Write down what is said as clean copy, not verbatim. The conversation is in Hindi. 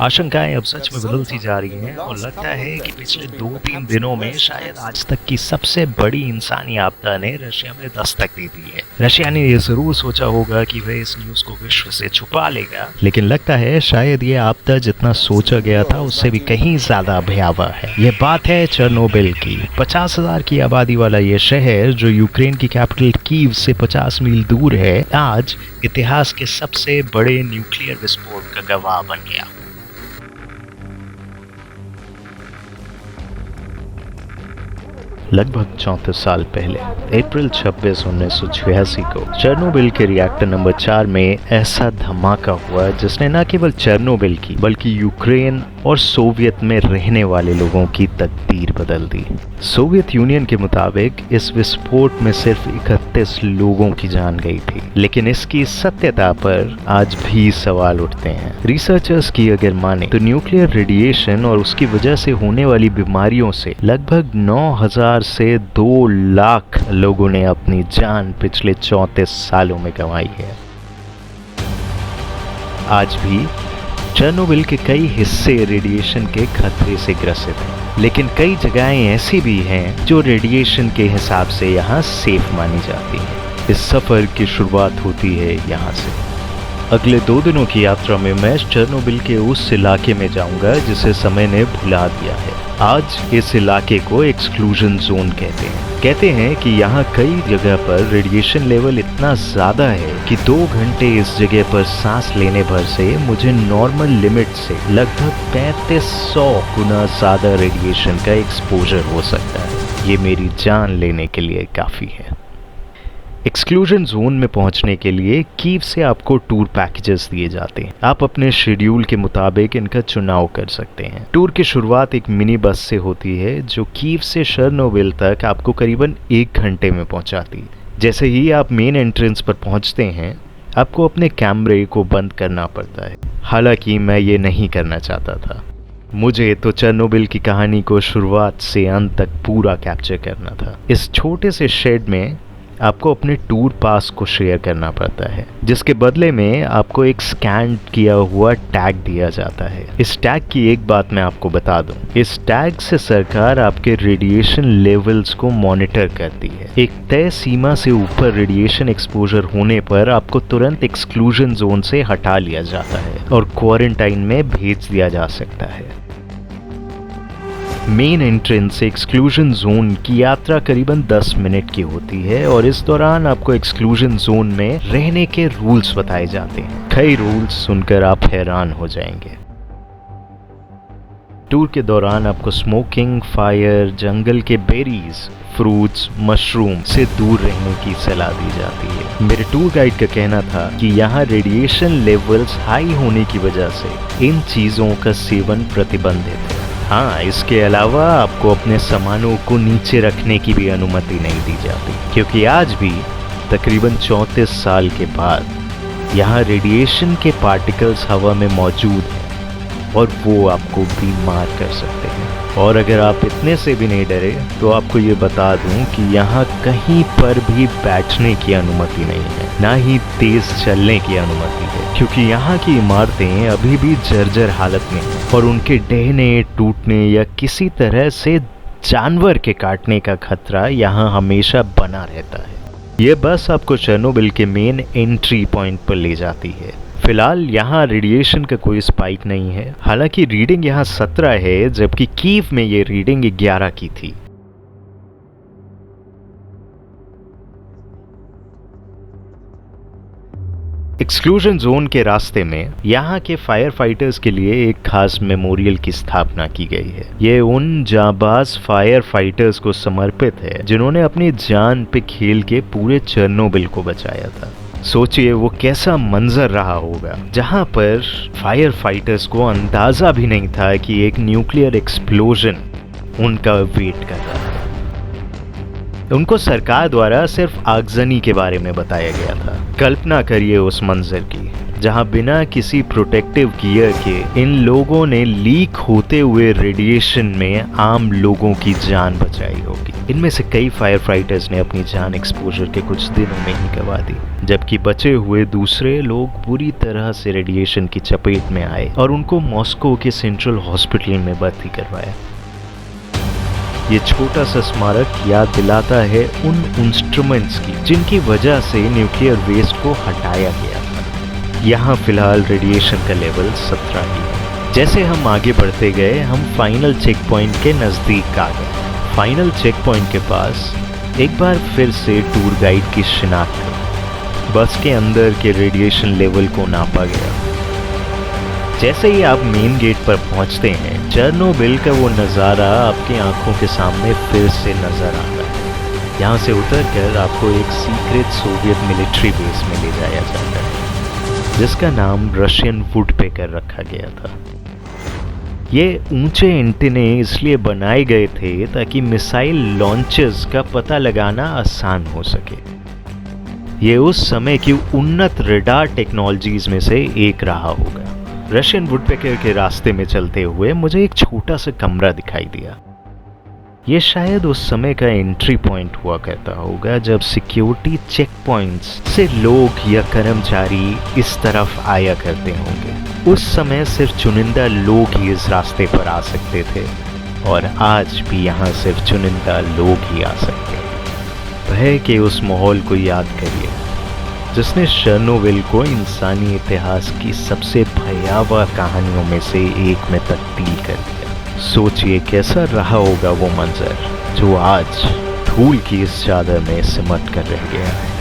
आशंकाएं अब सच में बदलती जा रही हैं और लगता है कि पिछले 2-3 दिनों में शायद आज तक की सबसे बड़ी इंसानी आपदा ने रशिया में दस्तक दे दी है। रशिया ने यह जरूर सोचा होगा कि वह इस न्यूज को विश्व से छुपा लेगा, लेकिन लगता है शायद ये आपदा जितना सोचा गया था उससे भी कहीं ज्यादा भयावह है। ये बात है चेरनोबिल की। 50,000 की आबादी वाला ये शहर जो यूक्रेन की कैपिटल कीव से 50 मील दूर है, आज इतिहास के सबसे बड़े न्यूक्लियर विस्फोट का गवाह बन गया। लगभग 34 साल पहले अप्रैल 26, 1986 को चेरनोबिल के रिएक्टर नंबर 4 में ऐसा धमाका हुआ जिसने न केवल चेरनोबिल की बल्कि यूक्रेन और सोवियत में रहने वाले लोगों की तकदीर बदल दी। सोवियत यूनियन के मुताबिक इस विस्फोट में सिर्फ 31 लोगों की जान गई थी, लेकिन इसकी सत्यता पर आज भी सवाल उठते हैं। रिसर्चर्स की अगर माने तो न्यूक्लियर रेडिएशन और उसकी वजह से होने वाली बीमारियों से लगभग 9,000 से 2 लाख लोगों ने अपनी जान पिछले 34 सालों में गंवाई है। आज भी चेरनोबिल के कई हिस्से रेडिएशन के खतरे से ग्रसित हैं, लेकिन कई जगहें ऐसी भी हैं जो रेडिएशन के हिसाब से यहाँ सेफ मानी जाती हैं। इस सफर की शुरुआत होती है यहाँ से। अगले 2 दिनों की यात्रा में मैं चेरनोबिल के उस इलाके में जाऊंगा जिसे समय ने भुला दिया है। आज इस इलाके को एक्सक्लूजन जोन कहते हैं कि यहाँ कई जगह पर रेडिएशन लेवल इतना ज्यादा है कि 2 घंटे इस जगह पर सांस लेने भर से मुझे नॉर्मल लिमिट से लगभग 3500 गुना ज्यादा रेडिएशन का एक्सपोजर हो सकता है। ये मेरी जान लेने के लिए काफी है। एक्सक्लूजन जोन में पहुंचने के लिए कीव से आपको टूर पैकेजेस दिए जाते हैं। आप अपने शेड्यूल के मुताबिक इनका चुनाव कर सकते हैं। टूर की शुरुआत एक मिनी बस से होती है जो कीव से चेरनोबिल तक आपको करीबन 1 घंटे में पहुंचाती है। जैसे ही आप मेन एंट्रेंस पर पहुंचते हैं, आपको अपने कैमरे को बंद करना पड़ता है। हालांकि मैं ये नहीं करना चाहता था। मुझे तो चेरनोबिल की कहानी को शुरुआत से अंत तक पूरा कैप्चर करना था। इस छोटे से शेड में आपको अपने टूर पास को शेयर करना पड़ता है, जिसके बदले में आपको एक स्कैन किया हुआ टैग दिया जाता है। इस टैग की एक बात मैं आपको बता दूं, इस टैग से सरकार आपके रेडिएशन लेवल्स को मॉनिटर करती है। एक तय सीमा से ऊपर रेडिएशन एक्सपोजर होने पर आपको तुरंत एक्सक्लूजन जोन से हटा लिया जाता है और क्वारंटाइन में भेज दिया जा सकता है। मेन एंट्रेंस से एक्सक्लूजन जोन की यात्रा करीबन 10 मिनट की होती है और इस दौरान आपको एक्सक्लूजन जोन में रहने के रूल्स बताए जाते हैं। कई रूल्स सुनकर आप हैरान हो जाएंगे। टूर के दौरान आपको स्मोकिंग, फायर, जंगल के बेरीज, फ्रूट्स, मशरूम से दूर रहने की सलाह दी जाती है। मेरे टूर गाइड का कहना था कि यहाँ रेडिएशन लेवल्स हाई होने की वजह से इन चीज़ों का सेवन प्रतिबंधित है। हाँ, इसके अलावा आपको अपने सामानों को नीचे रखने की भी अनुमति नहीं दी जाती, क्योंकि आज भी तकरीबन 34 साल के बाद यहाँ रेडिएशन के पार्टिकल्स हवा में मौजूद हैं और वो आपको बीमार कर सकते हैं। और अगर आप इतने से भी नहीं डरे तो आपको ये बता दूं कि यहाँ कहीं पर भी बैठने की अनुमति नहीं है, ना ही तेज चलने की अनुमति है, क्योंकि यहाँ की इमारतें अभी भी जर्जर हालत में हैं और उनके ढहने, टूटने या किसी तरह से जानवर के काटने का खतरा यहाँ हमेशा बना रहता है। ये बस आपको चेरनोबिल के मेन एंट्री पॉइंट पर ले जाती है। फिलहाल यहाँ रेडिएशन का कोई स्पाइक नहीं है। हालांकि रीडिंग यहाँ 17 है, जबकि कीव में ये रीडिंग 11 की थी। एक्सक्लूजन जोन के रास्ते में यहाँ के फायर फाइटर्स के लिए एक खास मेमोरियल की स्थापना की गई है। ये उन जाबाज फायर फाइटर्स को समर्पित है जिन्होंने अपनी जान पे खेल के पूरे चेरनोबिल को बचाया था। सोचिए वो कैसा मंजर रहा होगा, जहाँ पर फायर फाइटर्स को अंदाजा भी नहीं था कि एक न्यूक्लियर एक्सप्लोजन उनका वेट कर रहा है। उनको सरकार द्वारा सिर्फ आगजनी के बारे में बताया गया था। कल्पना करिए उस मंजर की। जहां बिना किसी प्रोटेक्टिव गियर के इन लोगों ने लीक होते हुए रेडिएशन में आम लोगों की जान बचाई होगी। इनमें से कई फायर फाइटर्स ने अपनी जान एक्सपोजर के कुछ दिनों में ही गंवा दी, जबकि बचे हुए दूसरे लोग बुरी तरह से रेडिएशन की चपेट में आए और उनको मॉस्को के सेंट्रल हॉस्पिटल में भर्ती करवाया। ये छोटा सा स्मारक याद दिलाता है उन इंस्ट्रूमेंट्स की जिनकी वजह से न्यूक्लियर वेस्ट को हटाया गया था। यहाँ फिलहाल रेडिएशन का लेवल 17 ही है। जैसे हम आगे बढ़ते गए, हम फाइनल चेक पॉइंट के नज़दीक आ गए। फाइनल चेक पॉइंट के पास एक बार फिर से टूर गाइड की शिनाख्त हुई। बस के अंदर के रेडिएशन लेवल को नापा गया। जैसे ही आप मेन गेट पर पहुंचते हैं, चेरनोबिल का वो नज़ारा आपकी आंखों के सामने फिर से नजर आता है। यहाँ से उतरकर आपको एक सीक्रेट सोवियत मिलिट्री बेस में ले जाया जाता है, जिसका नाम रशियन वुडपेकर रखा गया था। ये ऊंचे एंटेने इसलिए बनाए गए थे ताकि मिसाइल लॉन्चर्स का पता लगाना आसान हो सके। ये उस समय की उन्नत रडार टेक्नोलॉजीज में से एक रहा होगा। रशियन वुडपेकर के रास्ते में चलते हुए मुझे एक छोटा सा कमरा दिखाई दिया। ये शायद उस समय का एंट्री पॉइंट हुआ करता होगा जब सिक्योरिटी चेक पॉइंट्स से लोग या कर्मचारी इस तरफ आया करते होंगे। उस समय सिर्फ चुनिंदा लोग ही इस रास्ते पर आ सकते थे और आज भी यहाँ सिर्फ चुनिंदा लोग ही आ सकते हैं। भय के उस माहौल को याद करिए जिसने चेरनोबिल को इंसानी इतिहास की सबसे भयावह कहानियों में से एक में तब्दील कर दिया। सोचिए कैसा रहा होगा वो मंजर जो आज धूल की इस चादर में सिमट कर रह गया है।